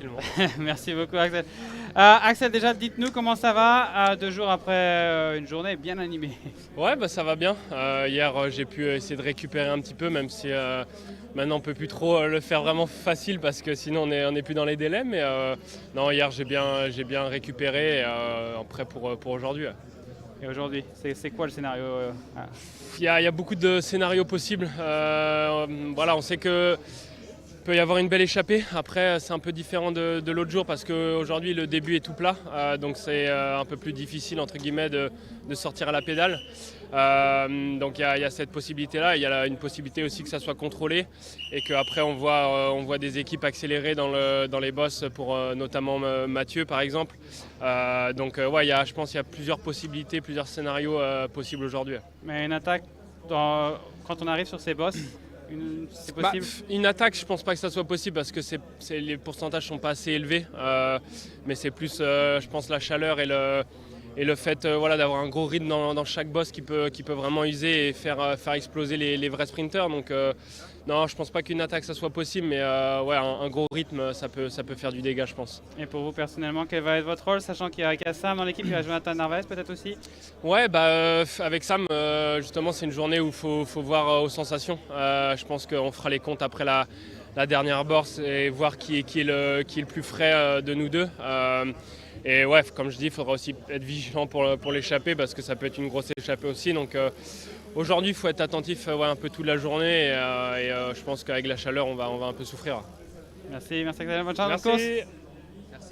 tranquillement. Merci beaucoup, Axel. Axel, déjà, dites-nous comment ça va 2 jours après une journée bien animée. Ouais, bah ça va bien. Hier, j'ai pu essayer de récupérer un petit peu, même si maintenant on peut plus trop le faire vraiment facile parce que sinon on est plus dans les délais. Mais non, hier j'ai bien récupéré, prêt pour aujourd'hui. Et aujourd'hui, c'est quoi le scénario Il y a beaucoup de scénarios possibles. Voilà, on sait que peut y avoir une belle échappée. Après, c'est un peu différent de l'autre jour parce qu'aujourd'hui, le début est tout plat. Donc, c'est un peu plus difficile, entre guillemets, de sortir à la pédale. Donc, il y a cette possibilité-là. Il y a une possibilité aussi que ça soit contrôlé et qu'après, on voit des équipes accélérer dans les bosses pour notamment Mathieu, par exemple. Donc, ouais, je pense qu'il y a plusieurs possibilités, plusieurs scénarios possibles aujourd'hui. Mais une attaque, quand on arrive sur ces bosses, c'est possible? Une attaque, je pense pas que ça soit possible parce que les pourcentages sont pas assez élevés. Mais c'est plus, je pense, la chaleur et le fait voilà, d'avoir un gros rythme dans chaque boss qui peut vraiment user et faire exploser les vrais sprinters. Donc non, je pense pas qu'une attaque ça soit possible, mais ouais, un gros rythme ça peut faire du dégât, je pense. Et pour vous personnellement, quel va être votre rôle, sachant qu'il y a Kassam dans l'équipe, il y a Jonathan Narvaez peut-être aussi? Ouais, avec Sam, justement, c'est une journée où il faut voir aux sensations. Je pense qu'on fera les comptes après la dernière bourse et voir qui est le plus frais de nous deux. Et ouais, comme je dis, il faudra aussi être vigilant pour l'échappée parce que ça peut être une grosse échappée aussi. Donc aujourd'hui, il faut être attentif un peu toute la journée et je pense qu'avec la chaleur, on va un peu souffrir. Merci, Axel, bonne chance. Merci.